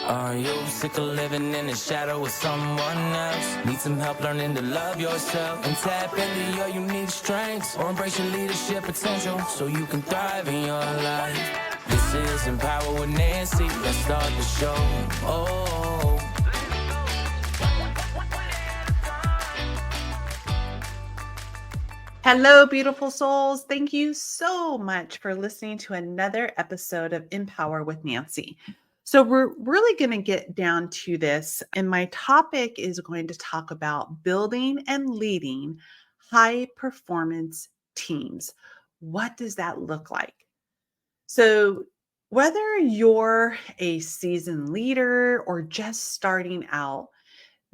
Are you sick of living in the shadow with someone else? Need some help learning to love yourself and tap into your unique strengths, or embrace your leadership potential so you can thrive in your life. This is Empower with Nancy. Let's start the show. Oh. Hello, beautiful souls. Thank you so much for listening to another episode of Empower with Nancy. So, we're really going to get down to this, and my topic is going to talk about building and leading high performance teams. What does that look like? So, whether you're a seasoned leader or just starting out,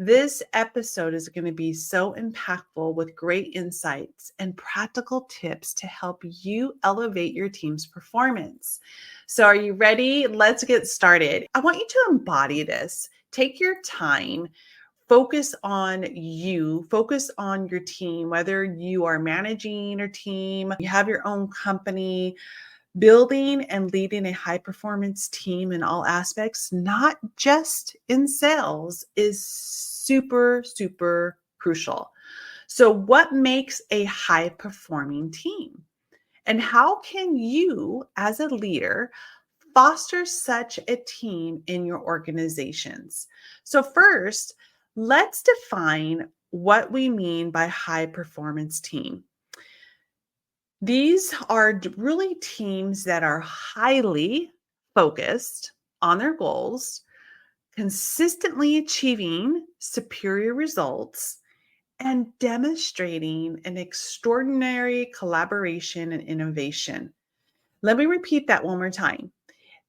this episode is going to be so impactful with great insights and practical tips to help you elevate your team's performance. So, are you ready? Let's get started. I want you to embody this. Take your time. Focus on you, focus on your team, whether you are managing your team, you have your own company. Building and leading a high performance team in all aspects, not just in sales, is super, super crucial. So, what makes a high performing team? And how can you, as a leader, foster such a team in your organizations? So, first, let's define what we mean by high performance team. These are really teams that are highly focused on their goals, consistently achieving superior results, and demonstrating an extraordinary collaboration and innovation. Let me repeat that one more time.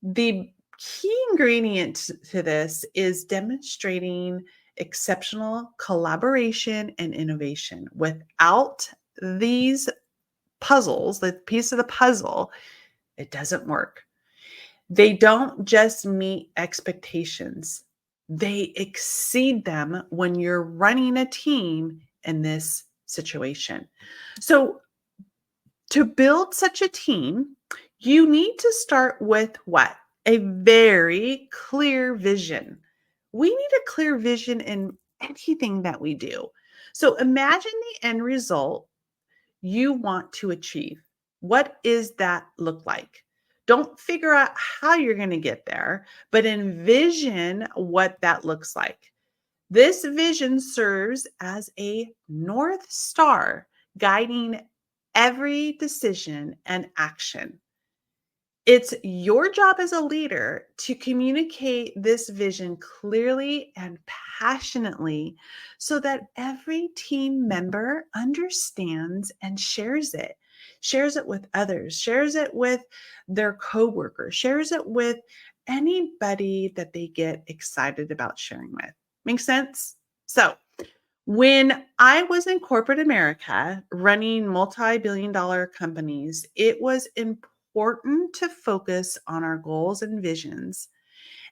The key ingredient to this is demonstrating exceptional collaboration and innovation. Without these puzzles, the piece of the puzzle, it doesn't work. They don't just meet expectations, they exceed them when you're running a team in this situation. So, to build such a team, you need to start with what? A very clear vision. We need a clear vision in anything that we do. So, imagine the end result you want to achieve. What is that look like? Don't figure out how you're going to get there, but envision what that looks like. This vision serves as a North Star guiding every decision and action. It's your job as a leader to communicate this vision clearly and passionately so that every team member understands and shares it with others, shares it with their coworkers, shares it with anybody that they get excited about sharing with. Make sense? So, when I was in corporate America running multi-billion dollar companies, it was important to focus on our goals and visions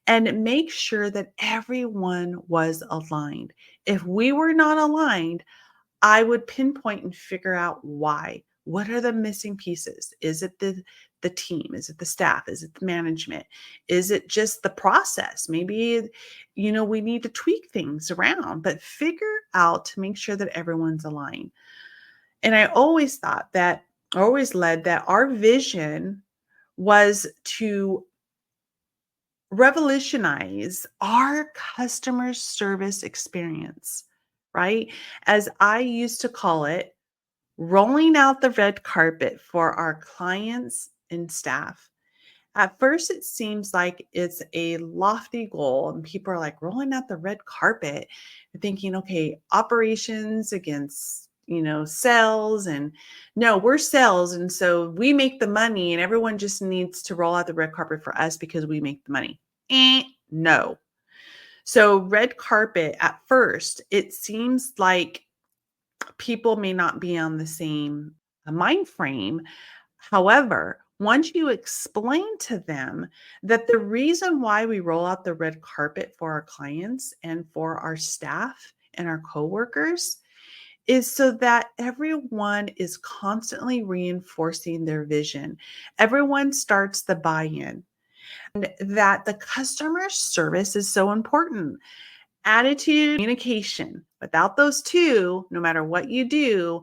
and make sure that everyone was aligned. If we were not aligned, I would pinpoint and figure out why. What are the missing pieces? Is it the team? Is it the staff? Is it the management? Is it just the process? Maybe, we need to tweak things around, but figure out to make sure that everyone's aligned. And I always thought that, I always led that our vision was to revolutionize our customer service experience, right? As I used to call it, rolling out the red carpet for our clients and staff. At first, it seems like it's a lofty goal, and people are like rolling out the red carpet. You're thinking, okay, operations against, sales, and no, we're sales, and so we make the money, and everyone just needs to roll out the red carpet for us because we make the money. No. So, red carpet at first, it seems like people may not be on the same mind frame. However, once you explain to them that the reason why we roll out the red carpet for our clients and for our staff and our coworkers is so that everyone is constantly reinforcing their vision. Everyone starts the buy-in. And that the customer service is so important. Attitude, communication. Without those two, no matter what you do,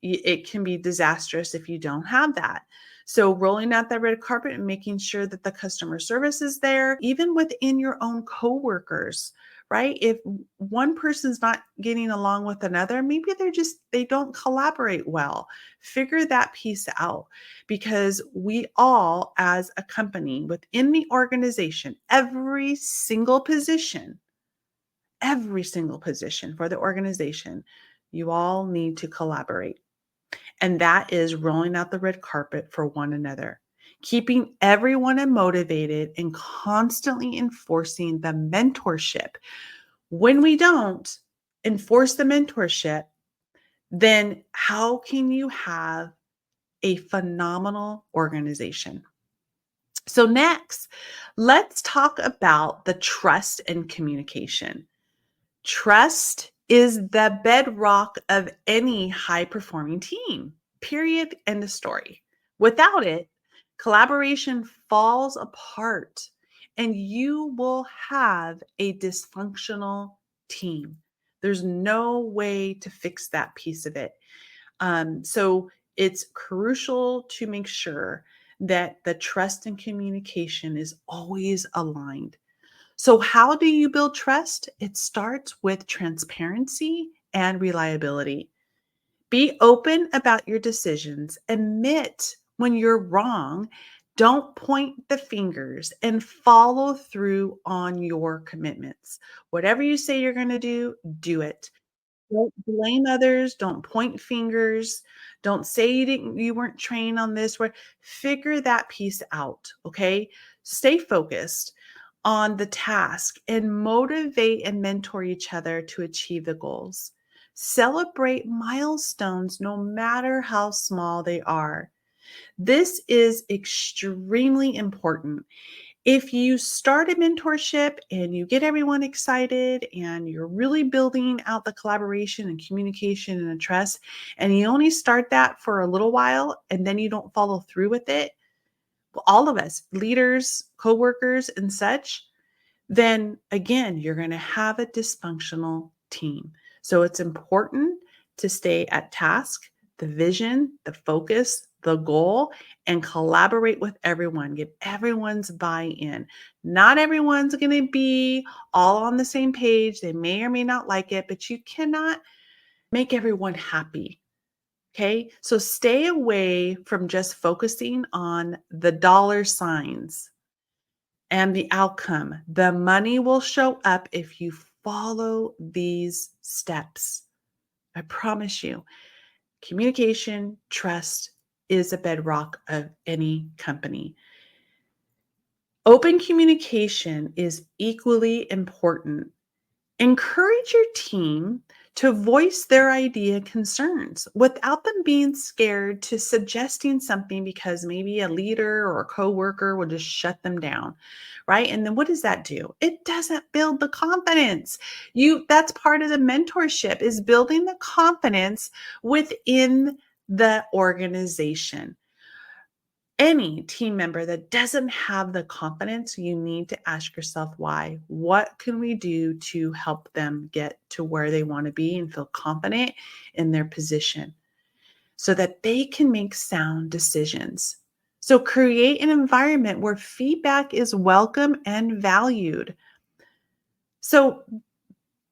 it can be disastrous if you don't have that. So rolling out that red carpet and making sure that the customer service is there, even within your own coworkers, right? If one person's not getting along with another, maybe they don't collaborate well. Figure that piece out, because we all, as a company within the organization, every single position for the organization, you all need to collaborate. And that is rolling out the red carpet for one another, keeping everyone motivated and constantly enforcing the mentorship. When we don't enforce the mentorship, then how can you have a phenomenal organization? So, next, let's talk about the trust and communication. Trust is the bedrock of any high performing team, period. End of story. Without it, collaboration falls apart and you will have a dysfunctional team. There's no way to fix that piece of it. So it's crucial to make sure that the trust and communication is always aligned. So, how do you build trust? It starts with transparency and reliability. Be open about your decisions, admit when you're wrong, don't point the fingers, and follow through on your commitments. Whatever you say you're going to do it. Don't blame others, don't point fingers, don't say you weren't trained on this, where figure that piece out, okay? Stay focused on the task and motivate and mentor each other to achieve the goals. Celebrate milestones no matter how small they are. This is extremely important. If you start a mentorship and you get everyone excited and you're really building out the collaboration and communication and the trust, and you only start that for a little while and then you don't follow through with it, all of us, leaders, coworkers, and such, then again, you're going to have a dysfunctional team. So it's important to stay at task, the vision, the focus, the goal, and collaborate with everyone. Get everyone's buy in. Not everyone's going to be all on the same page. They may or may not like it, but you cannot make everyone happy. Okay. So stay away from just focusing on the dollar signs and the outcome. The money will show up if you follow these steps. I promise you, communication, trust is a bedrock of any company. Open communication is equally important. Encourage your team to voice their idea concerns without them being scared to suggesting something because maybe a leader or a coworker will just shut them down, right? And then what does that do? It doesn't build the confidence. That's part of the mentorship, is building the confidence within the organization. Any team member that doesn't have the confidence, you need to ask yourself why. What can we do to help them get to where they want to be and feel confident in their position so that they can make sound decisions? So create an environment where feedback is welcome and valued. So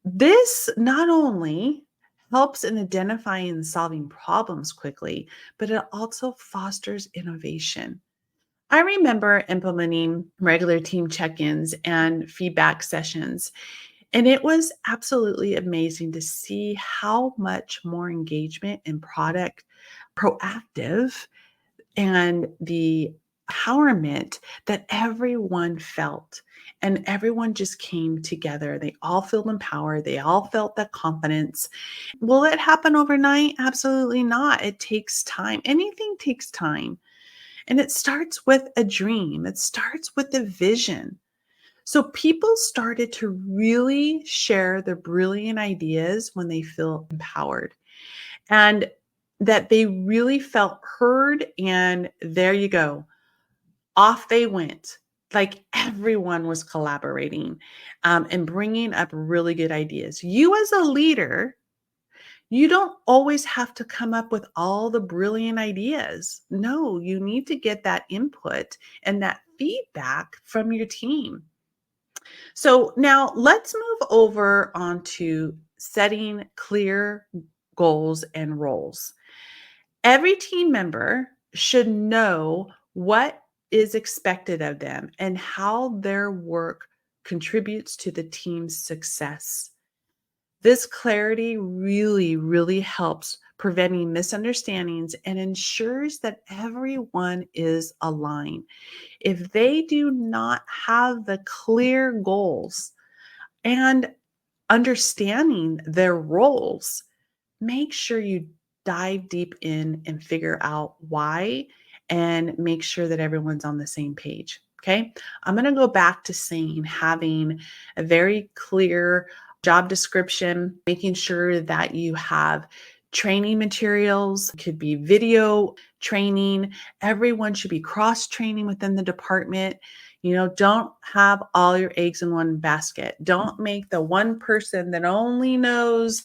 this not only helps in identifying and solving problems quickly, but it also fosters innovation. I remember implementing regular team check ins and feedback sessions, and it was absolutely amazing to see how much more engagement and product proactive and the empowerment that everyone felt. And everyone just came together. They all felt empowered. They all felt that confidence. Will it happen overnight? Absolutely not. It takes time. Anything takes time. And it starts with a dream, it starts with a vision. So people started to really share their brilliant ideas when they feel empowered, and that they really felt heard. And there you go, off they went. Like everyone was collaborating and bringing up really good ideas. You, as a leader, you don't always have to come up with all the brilliant ideas. No, you need to get that input and that feedback from your team. So now let's move over onto setting clear goals and roles. Every team member should know what is expected of them and how their work contributes to the team's success. This clarity really, really helps preventing misunderstandings and ensures that everyone is aligned. If they do not have the clear goals and understanding their roles, make sure you dive deep in and figure out why and make sure that everyone's on the same page. Okay. I'm going to go back to saying having a very clear job description, making sure that you have training materials, could be video training. Everyone should be cross training within the department. Don't have all your eggs in one basket. Don't make the one person that only knows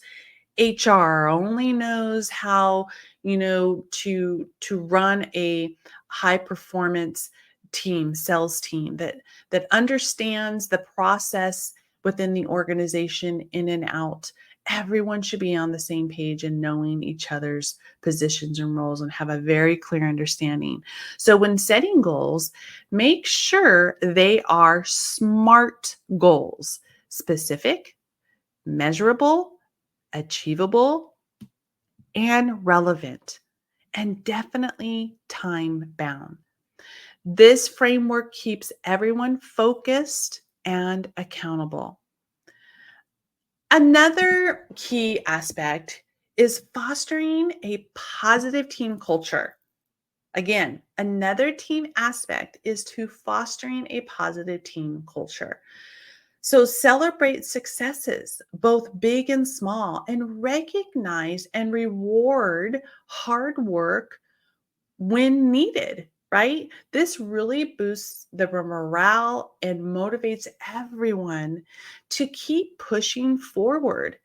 HR, only knows how, to run a high performance team, sales team that understands the process within the organization in and out. Everyone should be on the same page and knowing each other's positions and roles and have a very clear understanding. So when setting goals, make sure they are SMART goals: specific, measurable, achievable, and relevant, and definitely time bound. This framework keeps everyone focused and accountable. Another key aspect is fostering a positive team culture. Again, another team aspect is to fostering a positive team culture. So celebrate successes, both big and small, and recognize and reward hard work when needed, right? This really boosts the morale and motivates everyone to keep pushing forward.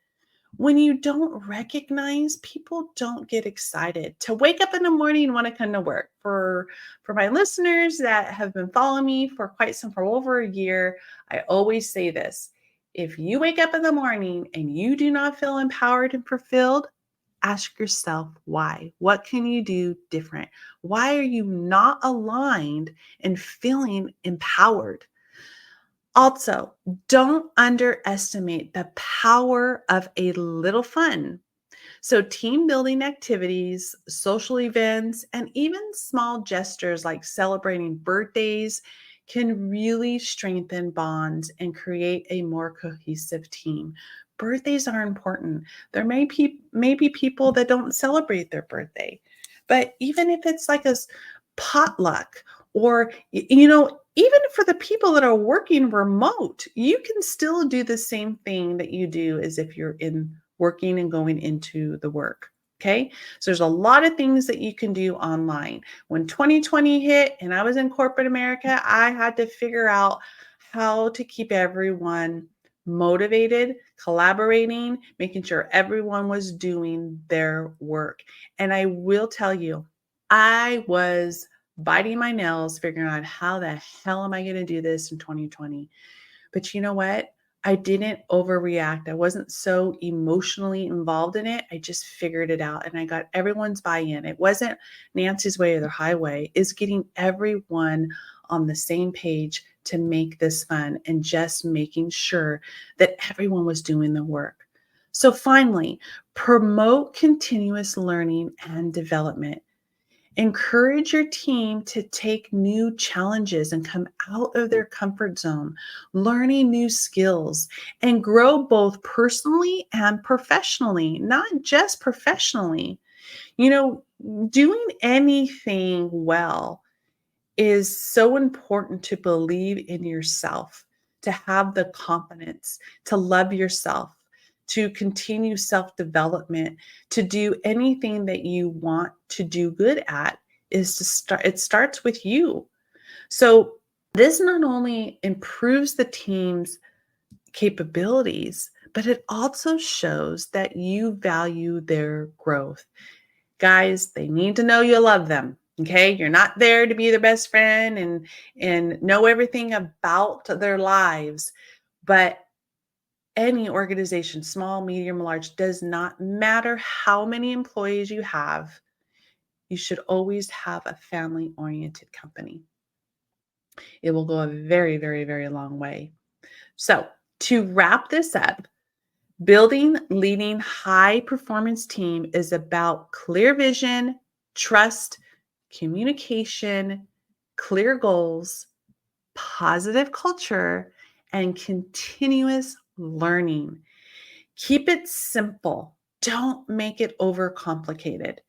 When you don't recognize, people don't get excited to wake up in the morning and want to come to work. For my listeners that have been following me for over a year, I always say this: if you wake up in the morning and you do not feel empowered and fulfilled, ask yourself why. What can you do different? Why are you not aligned and feeling empowered? Also, don't underestimate the power of a little fun. So, team building activities, social events, and even small gestures like celebrating birthdays can really strengthen bonds and create a more cohesive team. Birthdays are important. There may be people that don't celebrate their birthday, but even if it's like potluck, or even for the people that are working remote, you can still do the same thing that you do as if you're in working and going into the work. Okay. So there's a lot of things that you can do online. When 2020 hit and I was in corporate America, I had to figure out how to keep everyone motivated, collaborating, making sure everyone was doing their work. And I will tell you, I was biting my nails, figuring out how the hell am I going to do this in 2020. But you know what? I didn't overreact. I wasn't so emotionally involved in it. I just figured it out and I got everyone's buy-in. It wasn't Nancy's way or the highway. It's getting everyone on the same page to make this fun and just making sure that everyone was doing the work. So finally, promote continuous learning and development. Encourage your team to take new challenges and come out of their comfort zone, learning new skills, and grow both personally and professionally, not just professionally. You know, doing anything well is so important to believe in yourself, to have the confidence, to love yourself, to continue self development, to do anything that you want to do good at is to start. It starts with you. So This not only improves the team's capabilities, but it also shows that you value their growth. Guys, they need to know you love them. Okay? You're not there to be their best friend and know everything about their lives. But any organization, small, medium, large, does not matter how many employees you have. You should always have a family-oriented company. It will go a very, very, very long way. So, to wrap this up, building leading high performance team is about clear vision, trust, communication, clear goals, positive culture, and continuous learning. Keep it simple. Don't make it overcomplicated.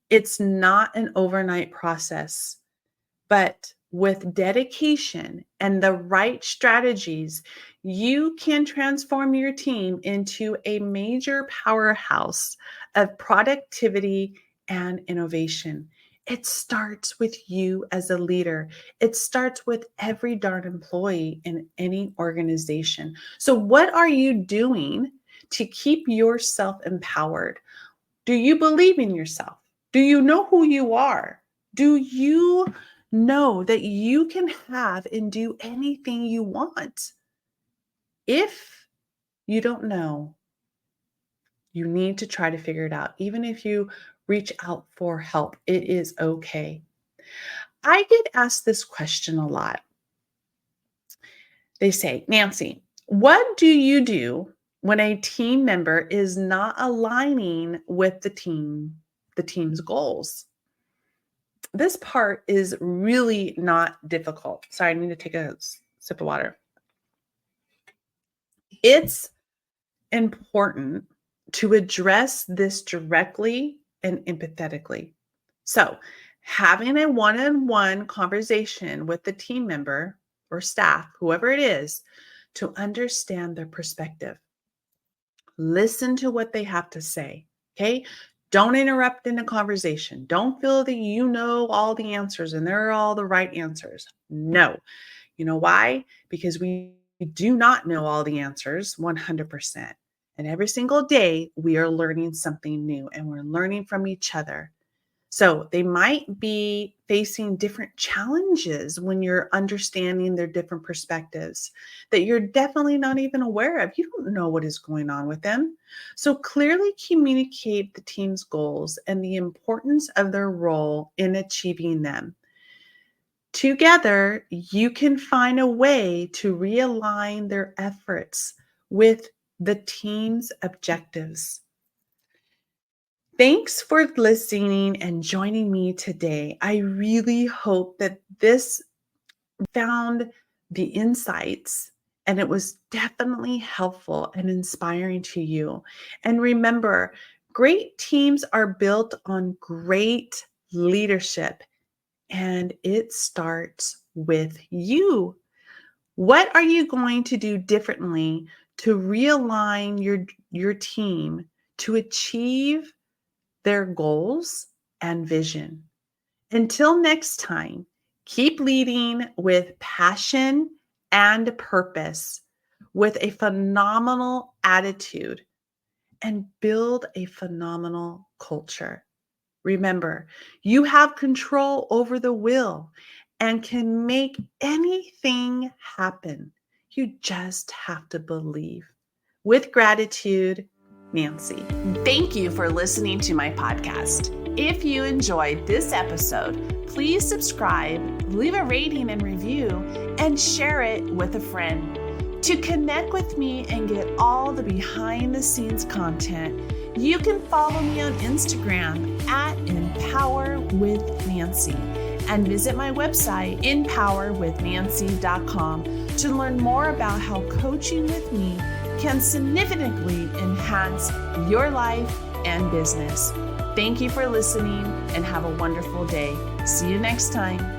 It's not an overnight process. But with dedication and the right strategies, you can transform your team into a major powerhouse of productivity and innovation. It starts with you as a leader. It starts with every darn employee in any organization. So, what are you doing to keep yourself empowered? Do you believe in yourself? Do you know who you are? Do you know that you can have and do anything you want? If you don't know, you need to try to figure it out. Even if you reach out for help, it is okay. I get asked this question a lot. They say, Nancy, what do you do when a team member is not aligning with the team's goals? This part is really not difficult. Sorry, I need to take a sip of water. It's important to address this directly and empathetically. So, having a one-on-one conversation with the team member or staff, whoever it is, to understand their perspective. Listen to what they have to say, okay? Don't interrupt in a conversation. Don't feel that you know all the answers and they're all the right answers. No. You know why? Because we do not know all the answers 100%. And every single day, we are learning something new and we're learning from each other. So they might be facing different challenges when you're understanding their different perspectives that you're definitely not even aware of. You don't know what is going on with them. So clearly communicate the team's goals and the importance of their role in achieving them. Together, you can find a way to realign their efforts with the team's objectives. Thanks for listening and joining me today. I really hope that this found the insights and it was definitely helpful and inspiring to you. And remember, great teams are built on great leadership, and it starts with you. What are you going to do differently to realign your team to achieve their goals and vision? Until next time, keep leading with passion and purpose, with a phenomenal attitude, and build a phenomenal culture. Remember, you have control over the will and can make anything happen. You just have to believe. With gratitude, Nancy. Thank you for listening to my podcast. If you enjoyed this episode, please subscribe, leave a rating and review, and share it with a friend. To connect with me and get all the behind the scenes content, you can follow me on Instagram at empowerwithnancy and visit my website, empowerwithnancy.com, to learn more about how coaching with me can significantly enhance your life and business. Thank you for listening and have a wonderful day. See you next time.